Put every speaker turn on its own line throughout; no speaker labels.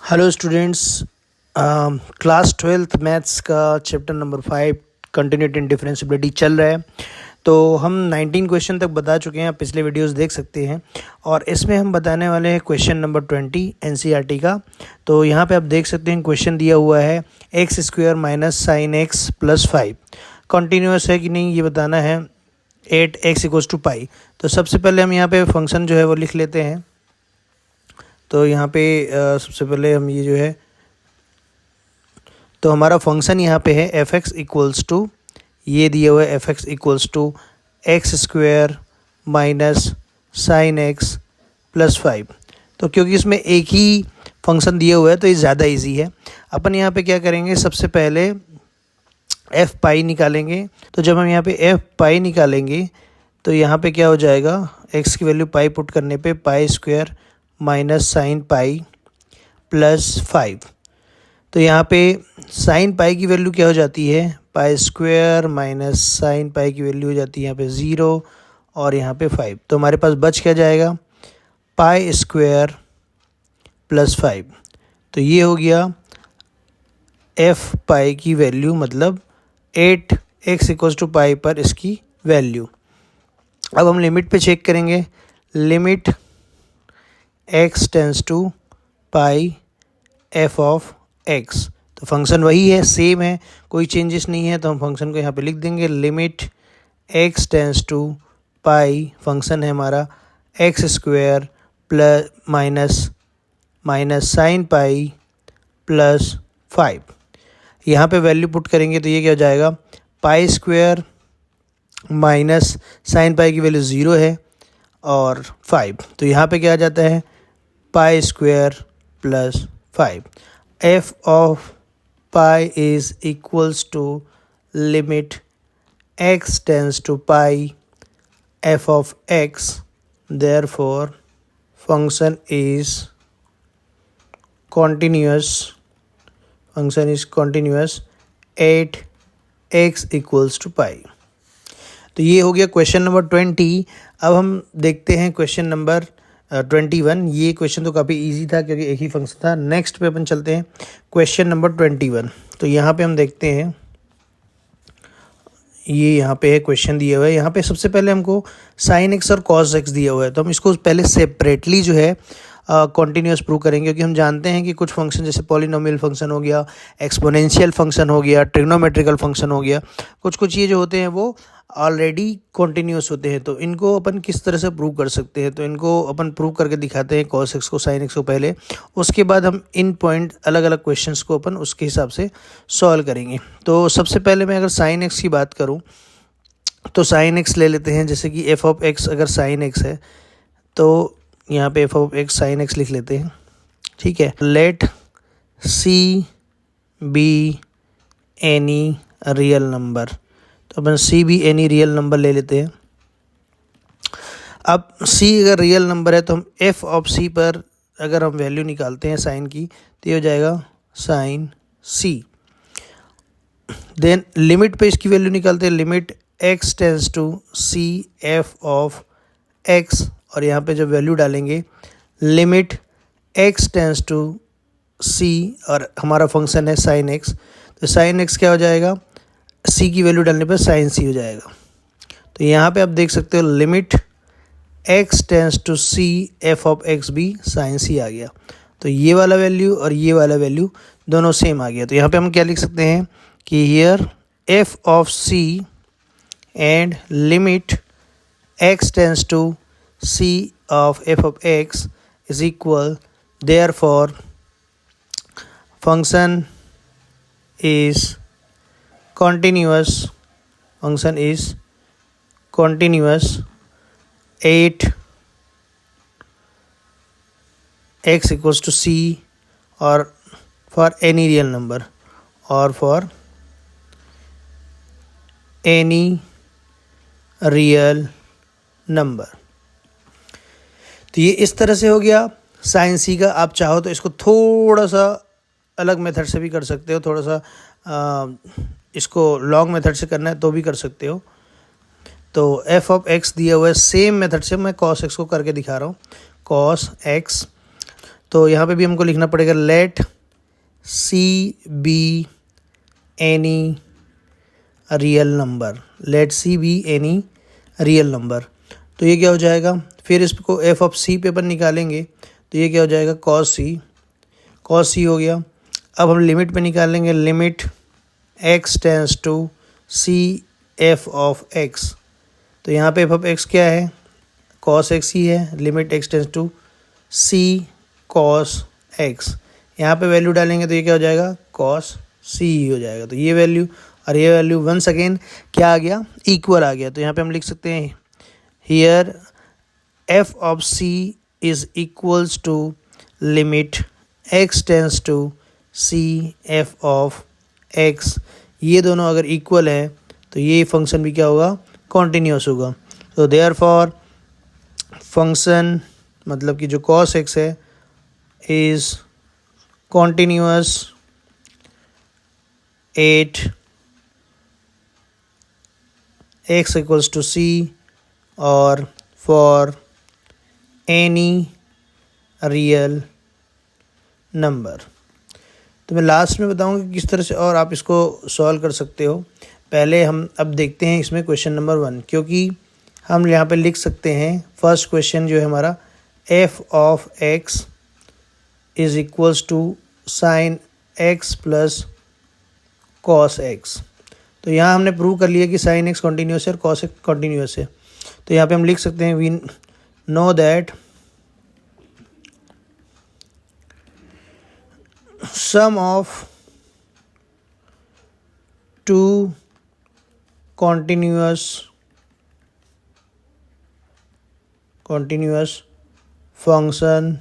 Hello students, class 12th maths का chapter number 5 continuity and differentiability चल रहा है। तो हम 19 क्वेश्चन तक बता चुके हैं, आप पिछले वीडियोस देख सकते हैं। और इसमें हम बताने वाले हैं क्वेश्चन नंबर 20 एनसीईआरटी का। तो यहाँ पे आप देख सकते हैं क्वेश्चन दिया हुआ है x square minus sine x plus 5 continuous है कि नहीं ये बताना है 8x इक्वल्स टू पाई। तो सबसे पहले हम यहाँ पे फंक्शन जो है वो लिख लेते हैं। तो यहाँ पे सबसे पहले हम ये जो है, तो हमारा फंक्शन यहाँ पे है एफ एक्स इक्वल्स टू, ये दिया हुआ है f x equals to x square minus sine x plus 5। तो क्योंकि इसमें एक ही फंक्शन दिया हुआ है तो ये ज़्यादा इजी है। अपन यहाँ पे क्या करेंगे, सबसे पहले एफ पाई निकालेंगे। तो जब हम यहाँ पे एफ पाई निकालेंगे तो यहाँ पे क्या हो जाएगा, एक्स की वैल्यू पाई पुट करने पे pi square minus sine pi plus 5। तो यहाँ पे साइन पाई की वैल्यू क्या हो जाती है, पाई स्क्वायर माइनस साइन पाई की वैल्यू हो जाती है यहाँ पे 0 और यहाँ पे 5। तो हमारे पास बच क्या जाएगा, पाई स्क्वायर प्लस 5। तो ये हो गया एफ पाई की वैल्यू, मतलब 8x इक्वल्स टू पाई पर इसकी वैल्यू। अब हम लिमिट पे चेक करेंगे, limit x tends to pi f of x। तो फंक्शन वही है, सेम है, कोई चेंजेस नहीं है। तो हम फंक्शन को यहाँ पे लिख देंगे, limit x tends to pi, function है हमारा x square plus minus sine pi plus 5। यहाँ पे वैल्यू पुट करेंगे तो ये क्या हो जाएगा, पाई स्क्वायर माइनस साइन पाई की वैल्यू 0 है और 5। तो यहाँ पे क्या आ जाता है, pi square plus 5। F of pi is equals to limit x tends to pi f of x, therefore function is continuous 8x equals to pi. तो ये हो गया क्वेश्चन नंबर 20। अब हम देखते हैं क्वेश्चन नंबर 21। ये क्वेश्चन तो काफ़ी इजी था क्योंकि एक ही फंक्शन था। नेक्स्ट पे अपन चलते हैं क्वेश्चन नंबर 21। तो यहाँ पे हम देखते हैं, ये यहाँ पे है क्वेश्चन दिया हुआ है। यहाँ पे सबसे पहले हमको साइन एक्स और कॉस एक्स दिया हुआ है, तो हम इसको पहले सेपरेटली जो है कॉन्टिन्यूस प्रूव करेंगे, क्योंकि हम जानते हैं कि कुछ फंक्शन जैसे पॉलिनोमियल फंक्शन हो गया, एक्सपोनेंशियल फंक्शन हो गया, ट्रिग्नोमेट्रिकल फंक्शन हो गया, कुछ ये जो होते हैं वो ऑलरेडी कॉन्टिन्यूस होते हैं। तो इनको अपन किस तरह से प्रूव कर सकते हैं, तो इनको अपन प्रूव करके दिखाते हैं, कॉस एक्स को साइन एक्स को पहले, उसके बाद हम इन पॉइंट अलग अलग क्वेश्चंस को अपन उसके हिसाब से सॉल्व करेंगे। तो सबसे पहले मैं अगर साइन एक्स की बात करूँ तो साइन एक्स ले लेते हैं। जैसे कि एफ ऑफ एक्स अगर साइन एक्स है तो यहाँ पे f of x sine x लिख लेते हैं, ठीक है। Let c be any real number, तो अपन c be any real number ले लेते हैं। अब सी अगर रियल नंबर है तो हम एफ ऑफ सी पर अगर हम वैल्यू निकालते हैं साइन की तो ये हो जाएगा साइन सी। देन लिमिट पे इसकी वैल्यू निकालते हैं, limit x tends to c f of x, और यहाँ पे जब वैल्यू डालेंगे limit x tends to c, और हमारा फंक्शन है साइन एक्स, तो साइन एक्स क्या हो जाएगा, सी की वैल्यू डालने पर साइन सी हो जाएगा। तो यहाँ पे आप देख सकते हो limit x tends to c f of x भी साइन सी आ गया। तो ये वाला वैल्यू और ये वाला वैल्यू दोनों सेम आ गया। तो यहाँ पे हम क्या लिख सकते हैं कि here f of c and limit x tends to c of f of x is equal, therefore function is continuous 8x equals to c, or for any real number or for any real number। तो ये इस तरह से हो गया sign सी का। आप चाहो तो इसको थोड़ा सा अलग मेथड से भी कर सकते हो, थोड़ा सा इसको लॉन्ग मेथड से करना है तो भी कर सकते हो। तो एफ ऑफ एक्स दिया हुआ है, सेम मेथड से मैं कॉस एक्स को करके दिखा रहा हूँ, कॉस एक्स। तो यहाँ पे भी हमको लिखना पड़ेगा let c be any real number, let c be any real number. तो ये क्या हो जाएगा, फिर इसको एफ ऑफ सी पे अपन निकालेंगे तो ये क्या हो जाएगा कॉस सी, कॉस सी हो गया। अब हम लिमिट पे निकालेंगे, limit x tends to c f of x। तो यहाँ पे एफ ऑफ x क्या है, कॉस x ही है, limit x tends to c cos x। यहाँ पे वैल्यू डालेंगे तो ये क्या हो जाएगा कॉस सी ही हो जाएगा। तो ये वैल्यू और ये वैल्यू वंस अगेन क्या आ गया, इक्वल आ गया। तो यहाँ पे हम लिख सकते हैं here f of c is equals to limit x tends to c f of x। ये दोनों अगर इक्वल है तो ये फंक्शन भी क्या होगा, कॉन्टीन्यूअस होगा। तो देयरफॉर फंक्शन मतलब कि जो cos x है is continuous at x equals to c और फॉर एनी रियल नंबर। तो मैं लास्ट में बताऊंगा कि किस तरह से और आप इसको सॉल्व कर सकते हो। पहले हम अब देखते हैं इसमें क्वेश्चन नंबर 1, क्योंकि हम यहाँ पे लिख सकते हैं फर्स्ट क्वेश्चन जो है हमारा f of x is equals to sine x plus cos x। तो यहाँ हमने प्रूव कर लिया कि साइन x कॉन्टीन्यूस है और कॉस x कॉन्टीन्यूस है। तो यहाँ पे हम लिख सकते हैं we know that sum of two continuous function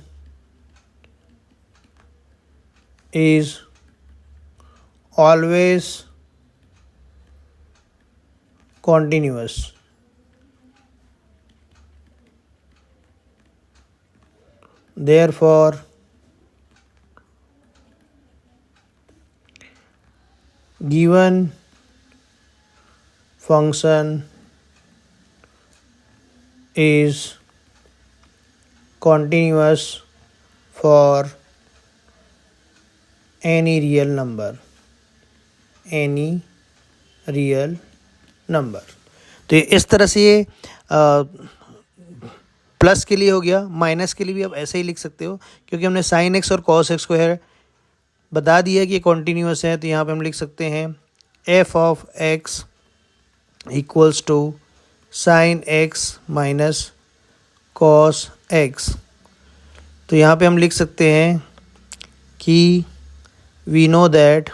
is always continuous। Therefore given function is continuous for any real number, any real number। तो ये इस तरह से ये प्लस के लिए हो गया, माइनस के लिए भी आप ऐसे ही लिख सकते हो, क्योंकि हमने साइन एक्स और कॉस एक्स को है बता दिया कि ये कॉन्टीन्यूअस है। तो यहाँ पे हम लिख सकते हैं f of x equals to sine x minus cos x. तो यहाँ पे हम लिख सकते हैं कि we know that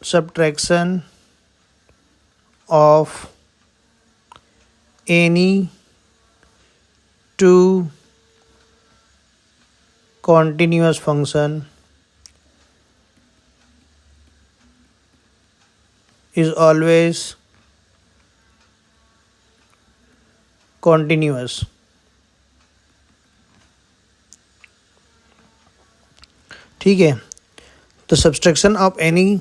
subtraction of any two continuous function is always continuous। ठीक है, तो subtraction of any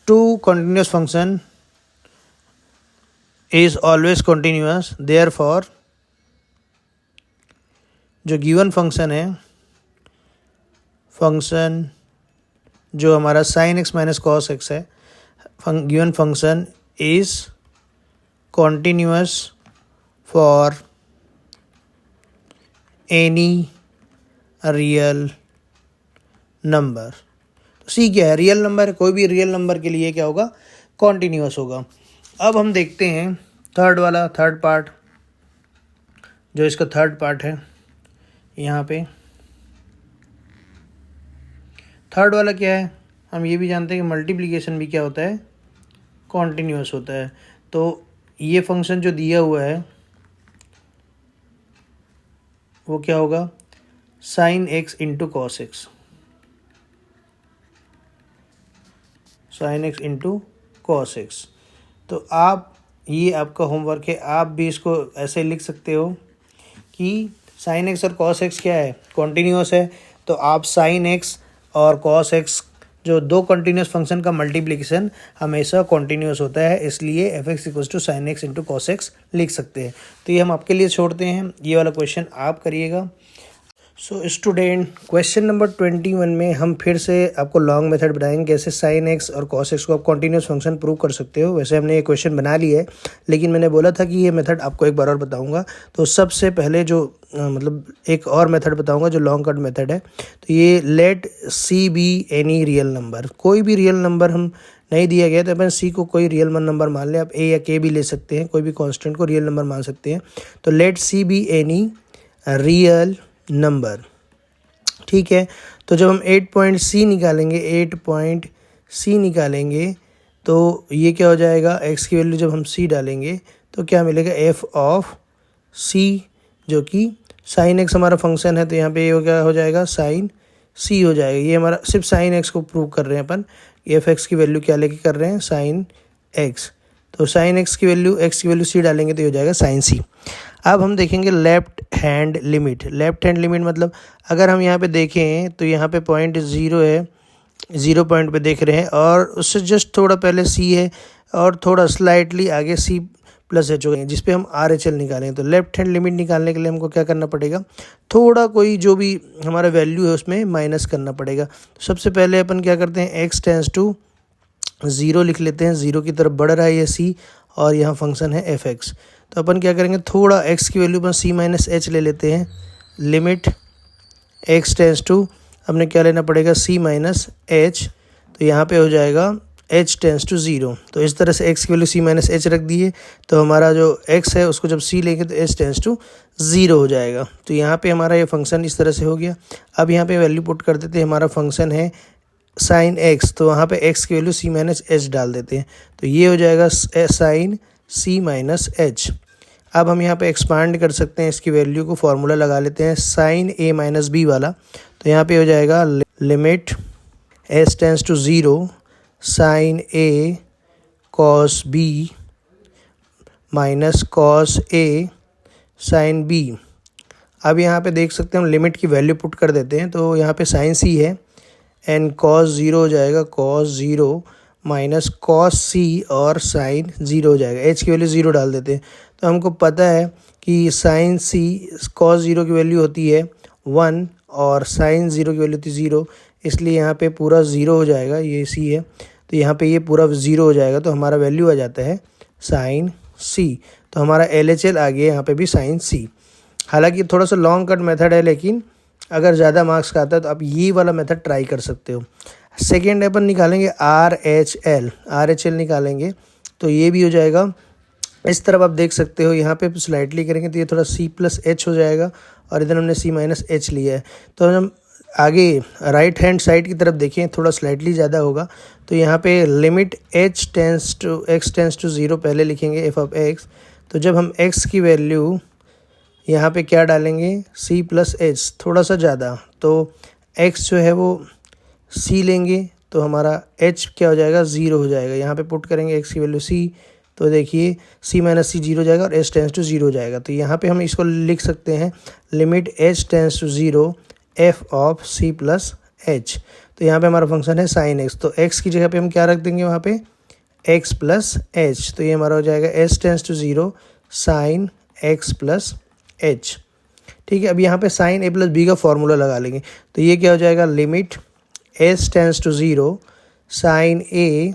two continuous function is always continuous। therefore जो गिवन फंक्शन है, फंक्शन जो हमारा sign x minus cos x है, given function is continuous for any real number. तो सी क्या है, रियल नंबर है, कोई भी रियल नंबर के लिए क्या होगा, कॉन्टीन्यूअस होगा। अब हम देखते हैं थर्ड पार्ट, जो इसका थर्ड पार्ट है। यहाँ पे थर्ड वाला क्या है, हम ये भी जानते हैं कि मल्टीप्लिकेशन भी क्या होता है, कॉन्टीन्यूअस होता है। तो ये फंक्शन जो दिया हुआ है वो क्या होगा, sine x into cos x, sine x into cos x. तो आप, ये आपका होमवर्क है, आप भी इसको ऐसे लिख सकते हो कि साइन एक्स और कॉस एक्स क्या है, कॉन्टीन्यूअस है। तो आप साइन एक्स और कॉस एक्स जो दो कंटिन्यूस फंक्शन का मल्टीप्लिकेशन हमेशा कॉन्टीन्यूस होता है, इसलिए f x equals to sine x into cos x लिख सकते हैं। तो ये हम आपके लिए छोड़ते हैं, ये वाला क्वेश्चन आप करिएगा। सो स्टूडेंट, क्वेश्चन नंबर 21 में हम फिर से आपको लॉन्ग मेथड बताएंगे कैसे साइन एक्स और कॉस एक्स को आप कॉन्टीन्यूस फंक्शन प्रूव कर सकते हो। वैसे हमने ये क्वेश्चन बना लिया है, लेकिन मैंने बोला था कि ये मेथड आपको एक बार और बताऊंगा। तो सबसे पहले जो मतलब एक और मेथड बताऊंगा जो लॉन्ग कट मेथड है। तो ये let c be any real number, कोई भी रियल नंबर हम नहीं दिया गया तो अपन सी को कोई रियल नंबर मान लें। आप ए या के भी ले सकते हैं, कोई भी कांस्टेंट को रियल नंबर मान सकते हैं। तो let c be any real number, ठीक है। तो जब हम 8 पॉइंट सी निकालेंगे, 8 पॉइंट सी निकालेंगे तो ये क्या हो जाएगा, एक्स की वैल्यू जब हम सी डालेंगे तो क्या मिलेगा, एफ ऑफ सी, जो कि साइन एक्स हमारा फंक्शन है। तो यहाँ पे ये क्या हो जाएगा, साइन सी हो जाएगा। ये हमारा सिर्फ साइन एक्स को प्रूव कर रहे हैं अपन, एफ एक्स की वैल्यू क्या लेके कर रहे हैं, साइन एक्स। तो साइन एक्स की वैल्यू, एक्स की वैल्यू सी डालेंगे तो ये हो जाएगा साइन सी। अब हम देखेंगे left hand limit. Left hand limit मतलब अगर हम यहाँ पे देखें तो यहाँ पे पॉइंट 0 है, 0 पॉइंट पे देख रहे हैं, और उससे जस्ट थोड़ा पहले सी है और थोड़ा स्लाइटली आगे सी प्लस एच हो गए, जिस पे हम आर एच एल निकालेंगे। तो लेफ्ट हैंड लिमिट निकालने के लिए हमको क्या करना पड़ेगा, थोड़ा कोई जो भी हमारा वैल्यू है उसमें माइनस करना पड़ेगा। तो सबसे पहले अपन क्या करते हैं, एक्स टेंस टू 0 लिख लेते हैं, 0 की तरफ बढ़ रहा है ये सी, और यहाँ फंक्शन है एफ एक्स। तो अपन क्या करेंगे, थोड़ा एक्स की वैल्यू पर सी माइनस एच ले लेते हैं। लिमिट एक्स टेंस टू, हमने क्या लेना पड़ेगा, सी माइनस एच। तो यहाँ पे हो जाएगा एच टेंस टू 0। तो इस तरह से एक्स की वैल्यू सी माइनस एच रख दी है, तो हमारा जो एक्स है उसको जब सी लेंगे तो एच टेंस टू 0 हो जाएगा। तो यहाँ पे हमारा ये फंक्शन इस तरह से हो गया। अब यहाँ पे वैल्यू पुट कर देते हैं, हमारा फंक्शन है साइन एक्स, तो वहाँ पे एक्स की वैल्यू सी माइनस एच डाल देते हैं। तो ये हो जाएगा साइन सी माइनस एच। अब हम यहाँ पे एक्सपांड कर सकते हैं इसकी वैल्यू को, फॉर्मूला लगा लेते हैं साइन ए माइनस बी वाला। तो यहाँ पे हो जाएगा limit s tends to 0 sine a cos b minus cos a sine b. अब यहाँ पे देख सकते हैं हम लिमिट की वैल्यू पुट कर देते हैं। तो यहाँ पे साइन सी है एंड कॉस 0 हो जाएगा, कॉस 0 माइनस कॉस सी और साइन 0 हो जाएगा। एच की वैल्यू 0 डाल देते हैं। तो हमको पता है कि साइन सी कॉस 0 की वैल्यू होती है 1 और साइन 0 की वैल्यू होती है 0, इसलिए यहाँ पे पूरा 0 हो जाएगा। ये सी है तो यहाँ पे ये पूरा 0 हो जाएगा। तो हमारा वैल्यू आ जाता है साइन सी। तो हमारा एल एच एल आ गया यहाँ पे भी साइन सी। हालांकि थोड़ा सा लॉन्ग कट मेथड है, लेकिन अगर ज़्यादा मार्क्स का आता है तो आप ये वाला मेथड ट्राई कर सकते हो। सेकेंड अपन निकालेंगे आर एच एल निकालेंगे। तो ये भी हो जाएगा इस तरफ, आप देख सकते हो यहाँ पे स्लाइटली करेंगे तो ये थोड़ा सी प्लस एच हो जाएगा, और इधर हमने सी माइनस एच लिया है। तो हम आगे राइट हैंड साइड की तरफ देखें, थोड़ा स्लाइटली ज़्यादा होगा। तो यहाँ पे limit h tends to x tends to 0 पहले लिखेंगे एफ ऑफ एक्स। तो जब हम एक्स की वैल्यू यहाँ पे क्या डालेंगे, सी प्लस एच, थोड़ा सा ज़्यादा, तो एक्स जो है वो सी लेंगे तो हमारा एच क्या हो जाएगा, 0 हो जाएगा। यहाँ पे पुट करेंगे एक्स की वैल्यू सी, तो देखिए सी माइनस सी 0 हो जाएगा और एच टेंस टू 0 हो जाएगा। तो यहाँ पे हम इसको लिख सकते हैं limit h tends to 0 f of c plus h. तो यहाँ पे हमारा फंक्शन है साइन एक्स, तो एक्स की जगह पे हम क्या रख देंगे वहाँ पे, एक्स प्लस एच। तो ये हमारा हो जाएगा h tends to 0 sine x plus h. ठीक है, अब यहाँ पे साइन ए प्लस बी का फॉर्मूला लगा लेंगे। तो ये क्या हो जाएगा, limit h tends to 0 sine a,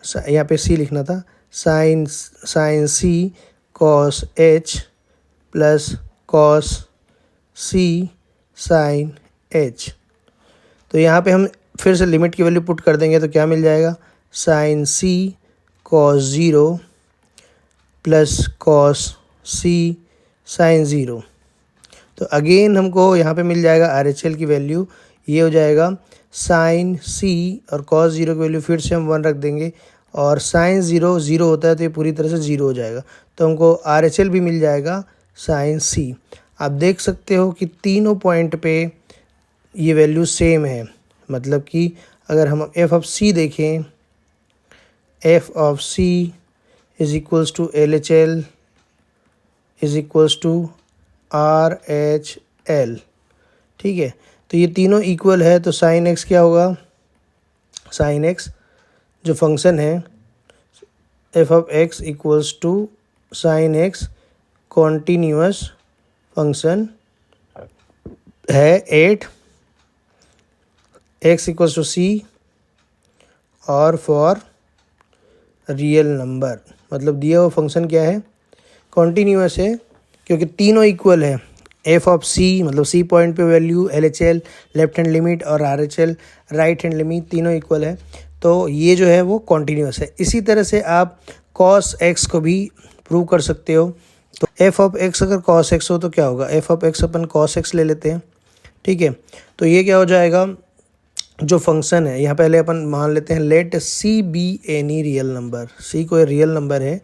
यहाँ पे सी लिखना था, sine c cos h plus cos c sine h. तो यहाँ पे हम फिर से लिमिट की वैल्यू पुट कर देंगे तो क्या मिल जाएगा, sign c cos 0 plus cos c sign 0। तो अगेन हमको यहाँ पे मिल जाएगा आर एच एल की वैल्यू, ये हो जाएगा साइन सी और कॉस 0 की वैल्यू फिर से हम 1 रख देंगे, और साइन 0 0 होता है तो ये पूरी तरह से 0 हो जाएगा। तो हमको आर एच एल भी मिल जाएगा साइन सी। आप देख सकते हो कि तीनों पॉइंट पे ये वैल्यू सेम है, मतलब कि अगर हम एफ ऑफ सी देखें, f of c is equals to L H L is equals to R H L. ठीक है, तो ये तीनों इक्वल है, तो साइन एक्स क्या होगा, साइन एक्स जो फंक्शन है f of x equals to sine x continuous function है 8 एक्स इक्वल्स टू सी और फॉर रियल नंबर। मतलब दिया हुआ फंक्शन क्या है, कॉन्टीन्यूअस है क्योंकि तीनों इक्वल है। एफ ऑफ सी मतलब सी पॉइंट पे value L H L left hand limit और R H L right hand limit तीनों इक्वल है, तो ये जो है वो कॉन्टीन्यूअस है। इसी तरह से आप कॉस एक्स को भी प्रूव कर सकते हो। तो एफ ऑफ एक्स अगर कॉस एक्स हो तो क्या होगा, F of x upon cos x ले लेते हैं, ठीक है। तो ये क्या हो जाएगा, जो फंक्शन है यहाँ पहले अपन मान लेते हैं late c be any real number, सी कोई रियल नंबर है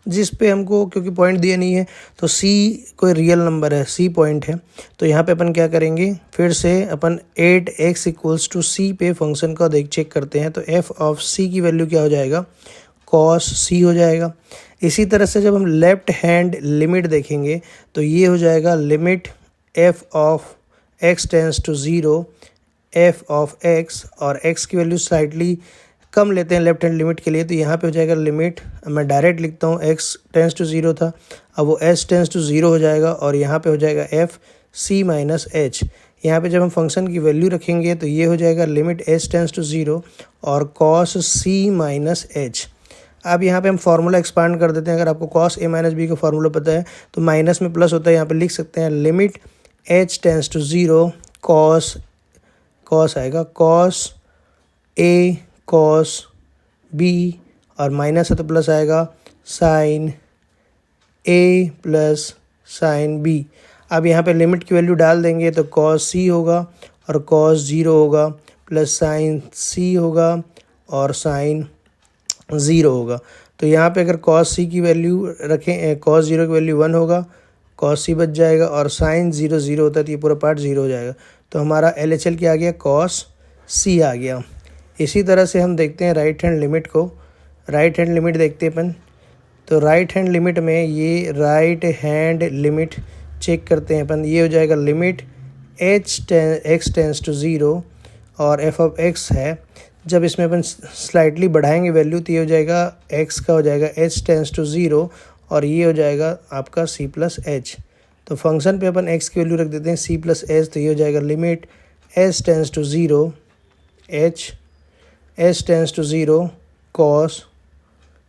जिस पे हमको क्योंकि पॉइंट दिया नहीं है तो सी कोई रियल नंबर है, सी पॉइंट है। तो यहाँ पे अपन क्या करेंगे, फिर से अपन 8x इक्वल्स टू सी पे फंक्शन का चेक करते हैं। तो एफ ऑफ सी की वैल्यू क्या हो जाएगा, कॉस सी हो जाएगा। इसी तरह से जब हम लेफ्ट हैंड लिमिट देखेंगे तो ये हो जाएगा limit f of x tends to 0 f of x, और एक्स की वैल्यू स्लाइटली कम लेते हैं लेफ्ट हैंड लिमिट के लिए, तो यहाँ पे हो जाएगा लिमिट, मैं डायरेक्ट लिखता हूँ एक्स टेंस टू 0 था, अब वो एस टेंस टू 0 हो जाएगा और यहाँ पे हो जाएगा एफ सी माइनस एच। यहाँ पे जब हम फंक्शन की वैल्यू रखेंगे तो ये हो जाएगा लिमिट एस टेंस टू 0 और कॉस सी माइनस एच। अब यहाँ पे हम फार्मूला एक्सपांड कर देते हैं। अगर आपको कॉस ए माइनस बी का फार्मूला पता है तो माइनस में प्लस होता है, यहाँ पे लिख सकते हैं limit h tends to 0 cos आएगा कॉस ए कॉस बी और माइनस है तो प्लस आएगा sine a plus sine b. अब यहाँ पे लिमिट की वैल्यू डाल देंगे तो कॉस सी होगा और कॉस 0 होगा प्लस साइन सी होगा और साइन 0 होगा। तो यहाँ पे अगर कॉस सी की वैल्यू रखें, कॉस 0 की वैल्यू 1 होगा, कॉस सी बच जाएगा और साइन 0 0 होता है तो ये पूरा पार्ट 0 हो जाएगा। तो हमारा एल एच एल क्या आ गया, कॉस सी आ गया। इसी तरह से हम देखते हैं राइट हैंड लिमिट को, राइट हैंड लिमिट देखते हैं अपन। तो राइट हैंड लिमिट में ये राइट हैंड लिमिट चेक करते हैं अपन, ये हो जाएगा लिमिट एक्स टेंस टू 0 और एफ ऑफ एक्स है। जब इसमें अपन स्लाइटली बढ़ाएंगे वैल्यू तो ये हो जाएगा एक्स का हो जाएगा एच टेंस टू 0 और ये हो जाएगा आपका सी प्लस एच। तो फंक्शन पे अपन एक्स की वैल्यू रख देते हैं सी प्लस एच, तो ये हो जाएगा limit h tends to 0 h tends to 0 cos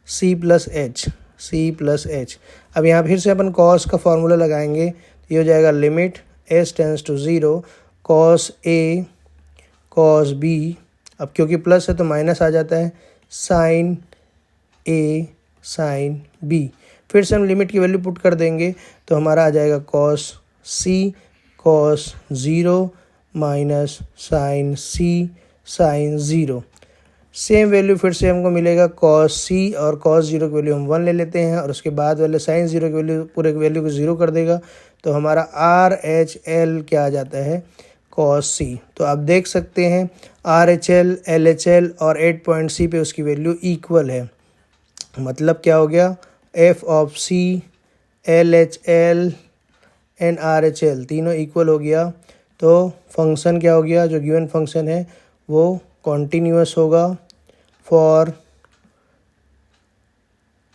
c plus h. अब यहाँ फिर से अपन कॉस का फार्मूला लगाएंगे तो ये हो जाएगा limit h tends to 0 cos a cos b, अब क्योंकि प्लस है तो माइनस आ जाता है साइन ए साइन बी। फिर से हम लिमिट की वैल्यू पुट कर देंगे तो हमारा आ जाएगा कॉस सी कॉस 0 माइनस साइन सी साइन 0। सेम वैल्यू फिर से हमको मिलेगा कॉस सी और कॉस 0 की वैल्यू हम 1 ले लेते हैं और उसके बाद वाले साइन 0 की वैल्यू पूरे वैल्यू को 0 कर देगा, तो हमारा आर एच एल क्या आ जाता है, कॉस सी। तो आप देख सकते हैं are H L L H L और 8 पॉइंट सी पे उसकी वैल्यू इक्वल है। मतलब क्या हो गया, f of c L H L and R H L तीनों इक्वल हो गया। तो फंक्शन क्या हो गया, जो गिवन फंक्शन है वो कॉन्टीन्यूअस होगा फॉर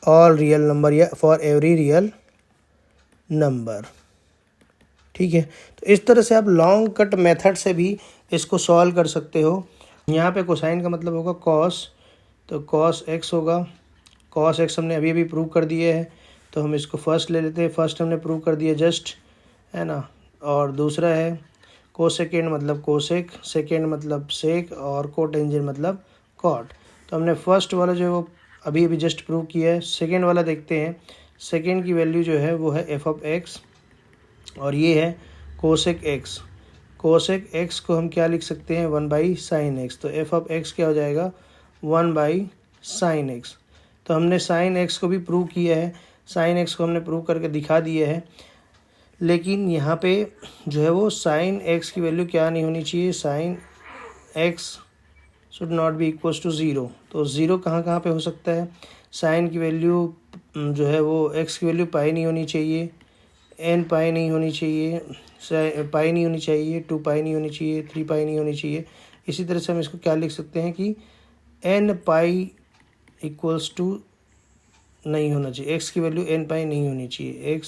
ऑल रियल नंबर या फॉर एवरी रियल नंबर। ठीक है, तो इस तरह से आप लॉन्ग कट मेथड से भी इसको सॉल्व कर सकते हो। यहाँ पे कोसाइन का मतलब होगा कॉस, तो कॉस एक्स होगा, कॉस एक्स हमने अभी अभी प्रूव कर दिए है तो हम इसको फर्स्ट ले लेते हैं, फर्स्ट हमने प्रूव कर दिया जस्ट, है ना। और दूसरा है कोसेकेंड मतलब कोसेक, सेकेंड मतलब सेक और कोटेंजेंट मतलब कॉट। तो हमने फर्स्ट वाला जो है वो अभी अभी जस्ट प्रूव किया है। सेकेंड वाला देखते हैं, सेकेंड की वैल्यू जो है वो है एफ ऑफ एक्स और ये है कोसेक एक्स। कोसेक एक्स को हम क्या लिख सकते हैं, 1 बाई साइन एक्स। तो एफ ऑफ एक्स क्या हो जाएगा, 1 बाई साइन एक्स। तो हमने साइन एक्स को भी प्रूव किया है, साइन एक्स को हमने प्रूव करके दिखा दिया है, लेकिन यहाँ पे जो है वो साइन एक्स की वैल्यू क्या नहीं होनी चाहिए, sine x should not be equals to 0। तो 0 कहाँ कहाँ पे हो सकता है, साइन की वैल्यू जो है वो एक्स की वैल्यू पाई नहीं होनी चाहिए, n पाई नहीं होनी चाहिए, पाई नहीं होनी चाहिए, 2 पाई नहीं होनी चाहिए, 3 पाई नहीं होनी चाहिए। इसी तरह से हम इसको क्या लिख सकते हैं कि n पाई इक्वल्स टू नहीं होना चाहिए, x की वैल्यू n पाई नहीं होनी चाहिए, x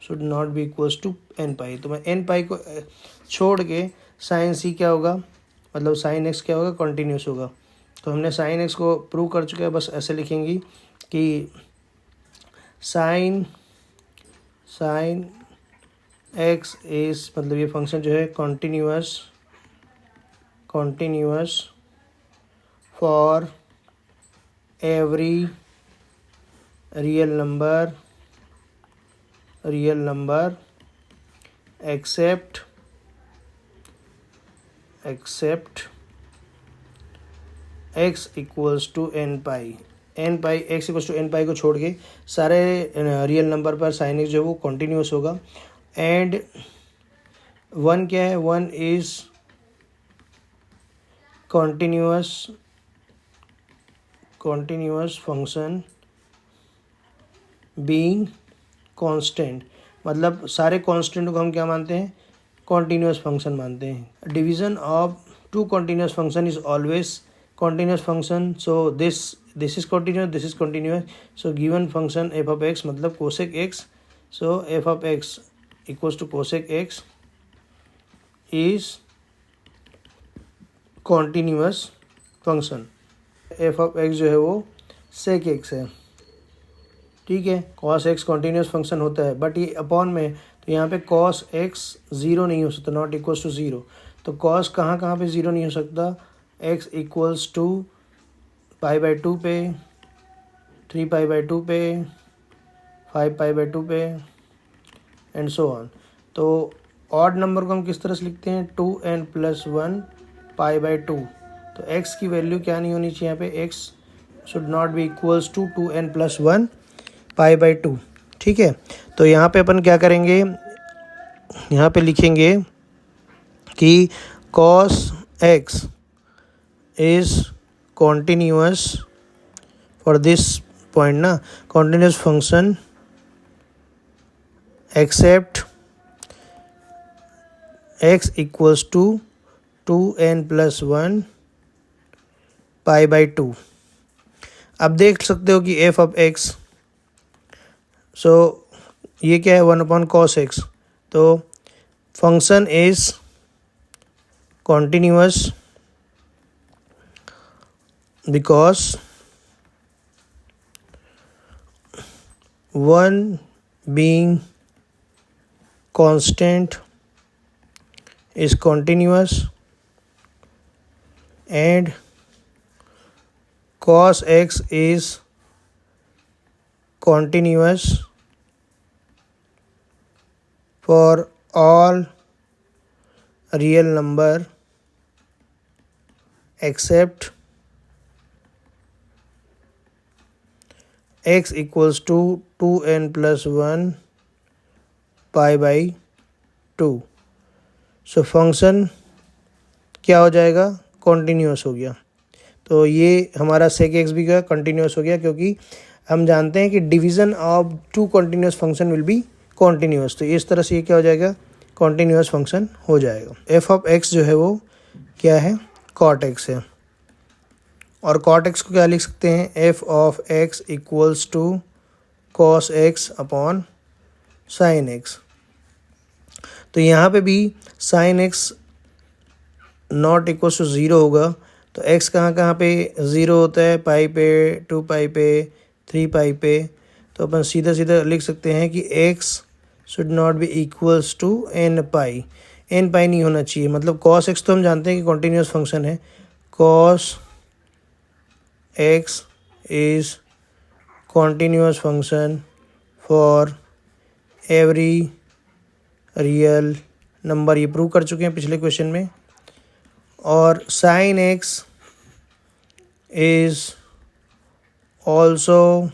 should not be equals to n pi. तो मैं n पाई को छोड़ के साइन c क्या होगा, मतलब साइन x क्या होगा, कॉन्टीन्यूस होगा। तो हमने साइन x को प्रूव कर चुके हैं, बस ऐसे लिखेंगी कि साइन x इज, मतलब ये फंक्शन जो है continuous for every real number except x equals to n pi. x equals to n pi को छोड़ के सारे रियल नंबर पर साइन x जो है वो कॉन्टीन्यूस होगा। एंड वन क्या है, one is continuous function being constant, मतलब सारे कांस्टेंट को हम क्या मानते हैं, कॉन्टीन्यूअस फंक्शन मानते हैं। Division of two continuous function is always continuous function, so this is continuous, so given function f of x मतलब cosec x, so f of x equals to cosec x is continuous function। f of x जो है वो sec x है, ठीक है। cos x continuous function होता है, but ये अपॉन में, तो यहाँ पे cos x ज़ीरो नहीं हो सकता, नॉट इक्वल्स टू ज़ीरो। तो cos कहाँ पे ज़ीरो नहीं हो सकता, x equals to pi by two पे, 3 पाई बाई टू पे, 5 पाई बाई टू पे, एंड सो ऑन। तो ऑड नंबर को हम किस तरह से लिखते हैं, 2n plus 1 pi by two. तो x की वैल्यू क्या नहीं होनी चाहिए यहाँ पे, x should not be equals to 2n plus 1 pi by to, ठीक है। तो यहाँ पे अपन क्या करेंगे, यहाँ पे लिखेंगे कि cos x is continuous for this point ना, continuous function except x equals to 2n plus 1 pi by to. अब देख सकते हो कि f of x, सो ये क्या है, 1 अपॉन cos x। तो function is continuous because 1 being constant is continuous and cos x is continuous for all real number except x equals to 2n plus 1 pi by two. So function क्या हो जाएगा, continuous हो गया। तो ये हमारा सेक x भी क्या कॉन्टीन्यूअस हो गया, क्योंकि हम जानते हैं कि division of two continuous function will be continuous. तो इस तरह से ये क्या हो जाएगा, कॉन्टीन्यूअस फंक्शन हो जाएगा। एफ ऑफ एक्स जो है वो क्या है, कॉट एक्स है। और कॉट एक्स को क्या लिख सकते हैं, f of x equals to cos x upon sine x. तो यहाँ पे भी sine x not equals to zero होगा। तो एक्स कहाँ पे ज़ीरो होता है, पाई पे, 2 पाई पे, 3 पाई पे। तो अपन सीधा लिख सकते हैं कि x should not be equals to n pi. N pi नहीं होना चाहिए, मतलब कॉस एक्स तो हम जानते हैं कि कॉन्टीन्यूअस फंक्शन है। Cos x is continuous function for every real number, ये प्रूव कर चुके हैं पिछले क्वेश्चन में। और sin x is also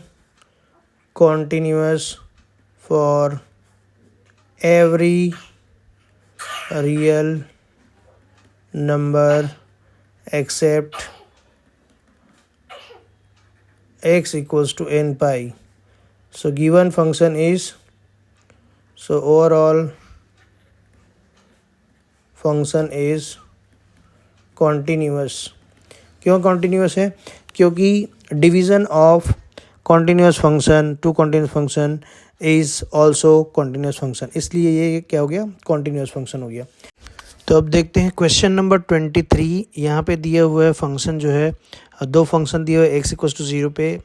continuous for every real number except x equals to n pi. So given function is so overall function is continuous. क्यों continuous है? क्योंकि division of continuous function to continuous function is also continuous function, इसलिए ये क्या हो गया? Continuous function हो गया। तो अब देखते हैं क्वेश्चन नंबर 23। यहाँ पे दिया हुआ है फंक्शन जो है, दो फंक्शन दिए हुए एक्स इक्वल्स टू 0 पे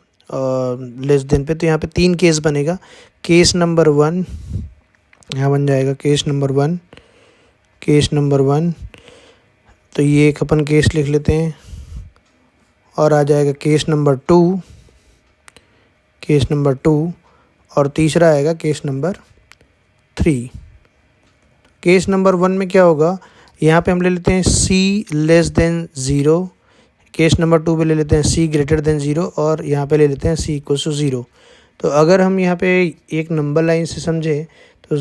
लेस देन पे। तो यहाँ पे 3 केस बनेगा। केस नंबर 1 यहाँ बन जाएगा, केस नंबर 1, केस नंबर 1। तो ये एक अपन केस लिख लेते हैं और आ जाएगा केस नंबर 2, केस नंबर 2, और तीसरा आएगा केस नंबर 3। केस नंबर 1 में क्या होगा? यहाँ पे हम ले लेते हैं c less than 0। Case number 2 पे ले लेते हैं c ग्रेटर देन 0, और यहाँ पे ले लेते हैं c इक्वल्स टू 0। तो अगर हम यहाँ पे एक नंबर लाइन से समझें तो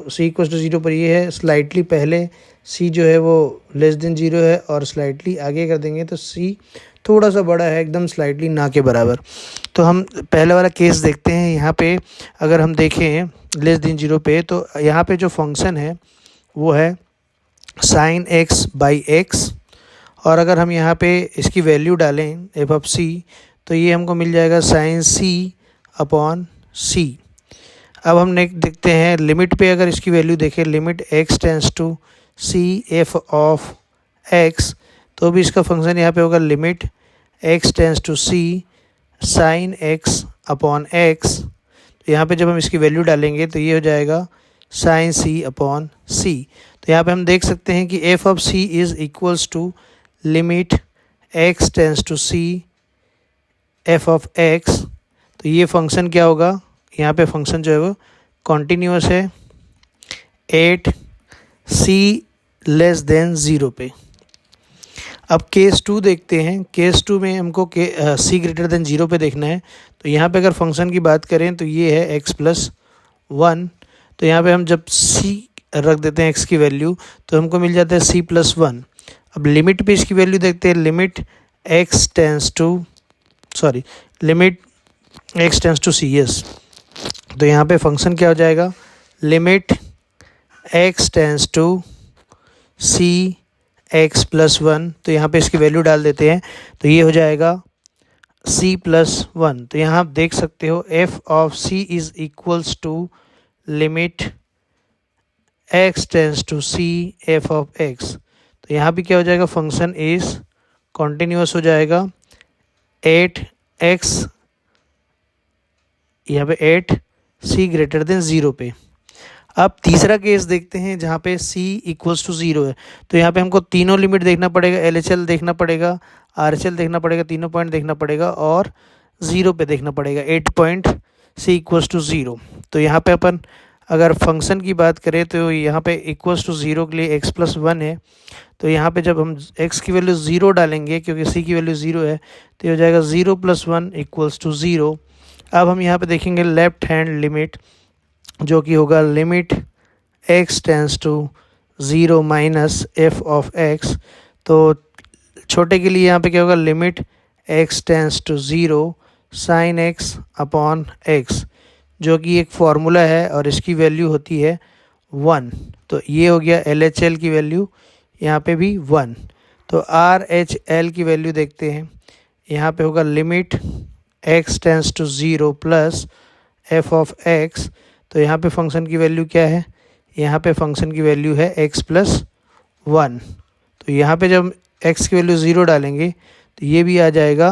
c इक्वल्स टू 0 पर ये है, स्लाइटली पहले c जो है वो लेस देन 0 है, और स्लाइटली आगे कर देंगे तो c थोड़ा सा बड़ा है, एकदम स्लाइटली ना के बराबर। तो हम पहले वाला केस देखते हैं। यहाँ पे अगर हम देखें लेस देन 0 पे, तो यहाँ पे जो फंक्शन है वो है साइन x बाई एक्स, और अगर हम यहाँ पे इसकी वैल्यू डालें एफ ऑफ c, तो ये हमको मिल जाएगा साइन c अपॉन c। अब हम नेक्स्ट देखते हैं लिमिट पे, अगर इसकी वैल्यू देखें, limit x tends to c f of x, तो भी इसका फंक्शन यहाँ पे होगा limit x tends to c sine x upon x। तो यहाँ पे जब हम इसकी वैल्यू डालेंगे तो ये हो जाएगा साइन c अपॉन c। तो यहाँ पे हम देख सकते हैं कि f of c is equals to limit x tends to c f of x। तो ये फंक्शन क्या होगा? यहाँ पे फंक्शन जो है वो कॉन्टीन्यूअस है 8c लेस देन 0 पे। अब केस 2 देखते हैं। केस 2 में हमको c ग्रेटर देन 0 पे देखना है। तो यहाँ पे अगर फंक्शन की बात करें तो ये है x प्लस 1। तो यहाँ पे हम जब c रख देते हैं x की वैल्यू, तो हमको मिल जाता है c प्लस 1। अब लिमिट पे इसकी वैल्यू देखते हैं, limit x tends to c, yes. तो यहाँ पे फंक्शन क्या हो जाएगा? Limit x tends to c x plus 1। तो यहाँ पे इसकी वैल्यू डाल देते हैं, तो ये हो जाएगा c प्लस 1। तो यहाँ आप देख सकते हो f of c is equals to limit x tends to c f of x। तो यहाँ भी क्या हो जाएगा? फंक्शन इज़ कॉन्टीन्यूअस हो जाएगा 8x, यहाँ पे 8c ग्रेटर देन 0 पे। अब तीसरा केस देखते हैं जहाँ पे c इक्वल्स टू 0 है। तो यहाँ पे हमको तीनों लिमिट देखना पड़ेगा, LHL देखना पड़ेगा, RHL देखना पड़ेगा, तीनों पॉइंट देखना पड़ेगा, और 0 पे देखना पड़ेगा, 8 पॉइंट c इक्वल्स टू 0। तो यहाँ पे अपन अगर फंक्शन की बात करें तो यहाँ पे इक्वल्स टू 0 के लिए x प्लस 1 है। तो यहाँ पे जब हम x की वैल्यू 0 डालेंगे, क्योंकि c की वैल्यू 0 है, तो ये हो जाएगा 0 प्लस 1 इक्वल्स टू 0। अब हम यहाँ पे देखेंगे लेफ्ट हैंड लिमिट, जो कि होगा limit x tends to 0 minus f of x। तो छोटे के लिए यहाँ पे क्या होगा? Limit x tends to 0 sine x upon x, जो कि एक फार्मूला है और इसकी वैल्यू होती है 1। तो ये हो गया LHL की वैल्यू, यहाँ पे भी 1। तो RHL की वैल्यू देखते हैं। यहाँ पे होगा limit x tends to 0 plus f of x। तो यहाँ पे फंक्शन की वैल्यू क्या है? यहाँ पे फंक्शन की वैल्यू है x प्लस 1। तो यहाँ पे जब x की वैल्यू 0 डालेंगे तो ये भी आ जाएगा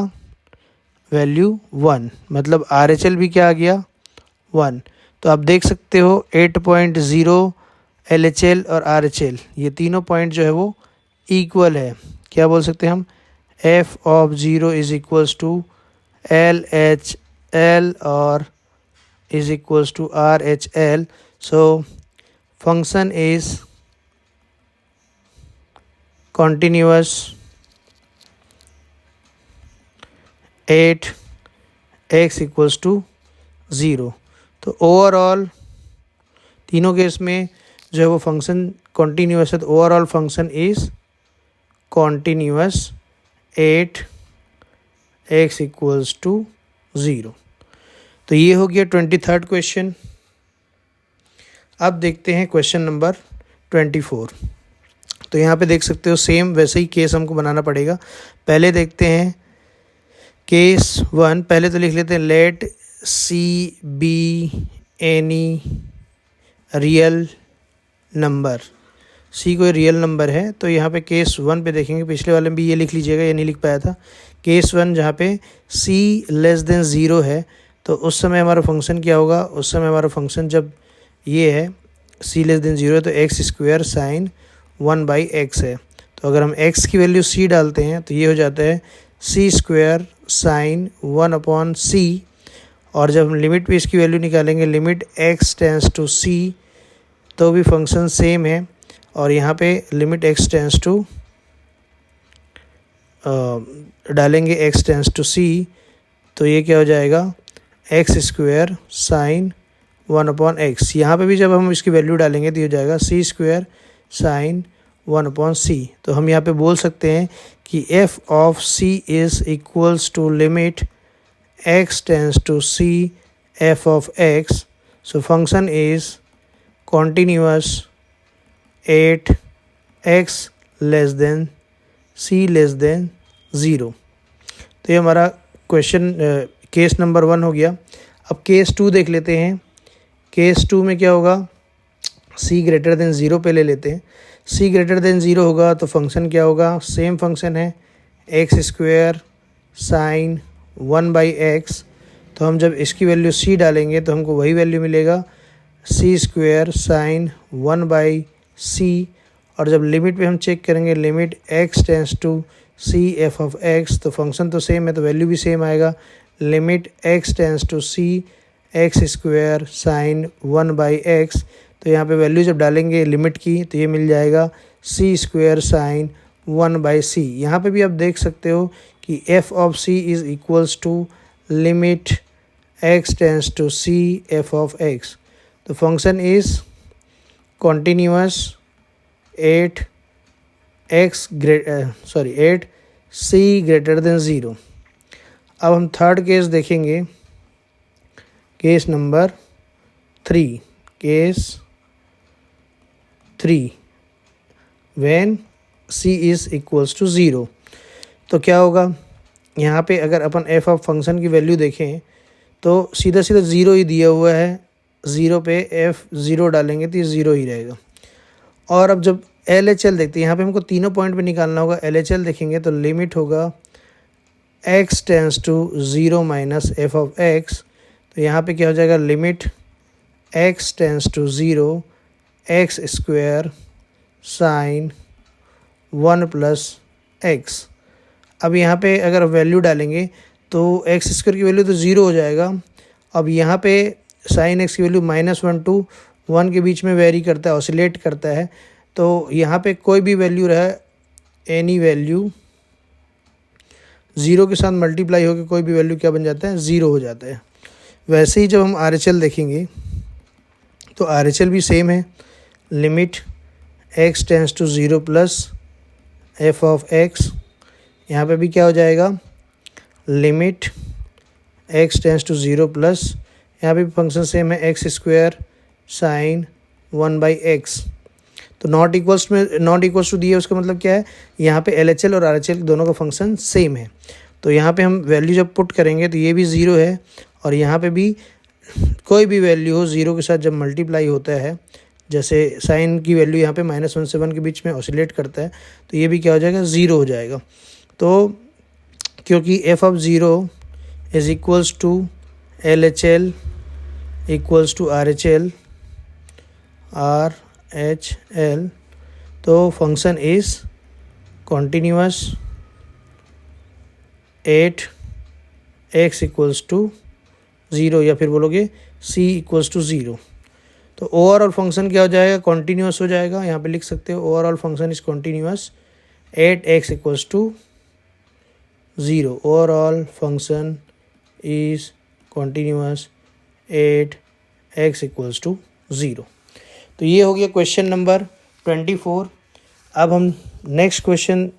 वैल्यू 1, मतलब RHL भी क्या आ गया? 1। तो आप देख सकते हो 8.0 LHL और RHL, ये तीनों पॉइंट जो है वो इक्वल है। क्या बोल सकते हैं हम? f of 0 is equals to LHL और is equals to RHL. So function is continuous 8x equals to 0। तो ओवरऑल तीनों केस में जो है वो फंक्शन कॉन्टीन्यूअस है। तो overall function is continuous 8x equals to 0। तो ये हो गया 23rd क्वेश्चन। अब देखते हैं क्वेश्चन नंबर 24। तो यहाँ पे देख सकते हो सेम वैसे ही केस हमको बनाना पड़ेगा। पहले देखते हैं केस 1। पहले तो लिख लेते हैं late c be any real number. सी कोई रियल नंबर है, तो यहाँ पे केस 1 पे देखेंगे। पिछले वाले में भी ये लिख लीजिएगा, ये नहीं लिख पाया था। केस 1 जहाँ पे सी लेस देन 0 है, तो उस समय हमारा फंक्शन क्या होगा? उस समय हमारा फंक्शन जब ये है सी लेस देन 0 है तो एक्स स्क्वायर साइन 1/x है। तो अगर हम x की वैल्यू c डालते हैं तो ये हो जाता है सी स्क्वायर साइन 1/c। और जब हम लिमिट पे इसकी वैल्यू निकालेंगे, limit x tends to c, तो भी फंक्शन सेम है। और यहाँ पे लिमिट x टेंस टू डालेंगे x टेंस टू c, तो ये क्या हो जाएगा? X square sine 1/x। यहाँ पे भी जब हम इसकी वैल्यू डालेंगे तो ये हो जाएगा सी स्क्वायर साइन 1/c। तो हम यहाँ पे बोल सकते हैं कि f of c is equals to limit x tends to c f of x। So function is continuous 8x less than c less than 0। तो ये हमारा क्वेश्चन केस नंबर 1 हो गया। अब केस 2 देख लेते हैं। केस 2 में क्या होगा? c ग्रेटर देन 0 पे ले लेते हैं। c ग्रेटर देन 0 होगा तो फंक्शन क्या होगा? सेम फंक्शन है एक्स स्क्वायर साइन 1/x। तो हम जब इसकी वैल्यू c डालेंगे तो हमको वही वैल्यू मिलेगा सी स्क्वायर साइन 1/c। और जब लिमिट पे हम चेक करेंगे, limit x tends to c f of x, तो फंक्शन तो सेम है तो वैल्यू भी सेम आएगा। Limit x tends to c x square sine 1/x। तो यहाँ पे वैल्यू जब डालेंगे लिमिट की तो ये मिल जाएगा सी स्क्वायर साइन 1/c। यहाँ पे भी आप देख सकते हो कि f of c is equals to limit x tends to c f of x। तो function is continuous 8c greater than 0। अब हम थर्ड केस देखेंगे, case number 3। Case 3 when c is equals to 0। तो क्या होगा? यहाँ पे अगर अपन f ऑफ फंक्शन की वैल्यू देखें तो सीधा सीधा 0 ही दिया हुआ है। 0 पे f 0 डालेंगे तो ये 0 ही रहेगा। और अब जब LHL देखते हैं, यहाँ पे हमको तीनों पॉइंट पे निकालना होगा। LHL देखेंगे तो लिमिट होगा x tends to 0 minus f of x। तो यहाँ पे क्या हो जाएगा? Limit x tends to 0 x square sine 1+x। अब यहाँ पे अगर वैल्यू डालेंगे तो एक्स स्क्वायर की वैल्यू तो 0 हो जाएगा। अब यहाँ पे साइन x की वैल्यू -1 to 1 के बीच में वेरी करता है, ऑसिलेट करता है। तो यहाँ पे कोई भी वैल्यू रहे, एनी वैल्यू 0 के साथ मल्टीप्लाई होकर कोई भी वैल्यू क्या बन जाता है? 0 हो जाता है। वैसे ही जब हम RHL देखेंगे तो RHL भी सेम है। Limit x tends to 0 plus f of x। यहाँ पे भी क्या हो जाएगा? Limit x tends to 0 plus, यहाँ पे भी फंक्शन सेम है, एक्स स्क्वायर साइन 1/x। तो नॉट इक्वल्स टू दिए, उसका मतलब क्या है? यहाँ पे LHL और RHL दोनों का फंक्शन सेम है। तो यहाँ पे हम वैल्यू जब पुट करेंगे तो ये भी 0 है, और यहाँ पे भी कोई भी वैल्यू हो 0 के साथ जब मल्टीप्लाई होता है, जैसे साइन की वैल्यू यहाँ पे -1 से 1 के बीच में ऑसिलेट करता है, तो ये भी क्या हो जाएगा? 0 हो जाएगा। तो क्योंकि f of 0 is equals to LHL equals to RHL, तो function is continuous 8x equals to 0, या फिर बोलोगे c इक्वल्स टू 0। तो ओवरऑल फंक्शन क्या हो जाएगा? कॉन्टीन्यूअस हो जाएगा। यहाँ पे लिख सकते हो overall function is continuous 8x equals to 0। Overall function is continuous 8x equals to 0। तो ये हो गया क्वेश्चन नंबर 24। अब हम नेक्स्ट क्वेश्चन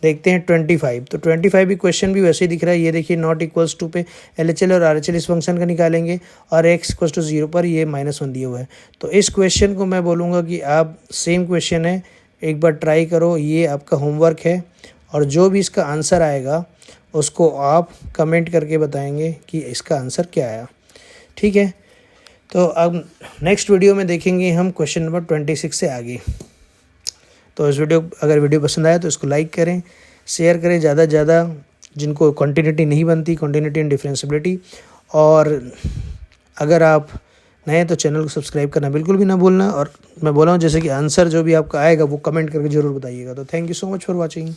देखते हैं 25। तो 25 भी क्वेश्चन भी वैसे ही दिख रहा है। ये देखिए नॉट इक्वल्स टू पे LHL और RHL इस फंक्शन का निकालेंगे और x इक्वल्स टू 0 पर ये -1 दिया हुआ है। तो इस क्वेश्चन को मैं बोलूँगा कि आप सेम क्वेश्चन है, एक बार ट्राई करो, ये आपका होमवर्क है और जो भी इसका आंसर आएगा उसको आप कमेंट करके बताएंगे कि इसका आंसर क्या आया। ठीक है, तो अब नेक्स्ट वीडियो में देखेंगे हम क्वेश्चन नंबर 26 से आगे। तो इस अगर वीडियो पसंद आया तो इसको लाइक करें, शेयर करें ज़्यादा से ज़्यादा जिनको कॉन्टिन्यूटी नहीं बनती, कॉन्टिन्यूटी एंड डिफरेंशिएबिलिटी। और अगर आप नए तो चैनल को सब्सक्राइब करना बिल्कुल भी ना भूलना। और मैं बोला हूँ जैसे कि आंसर जो भी आपका आएगा वो कमेंट करके ज़रूर बताइएगा। तो thank you so much for watching.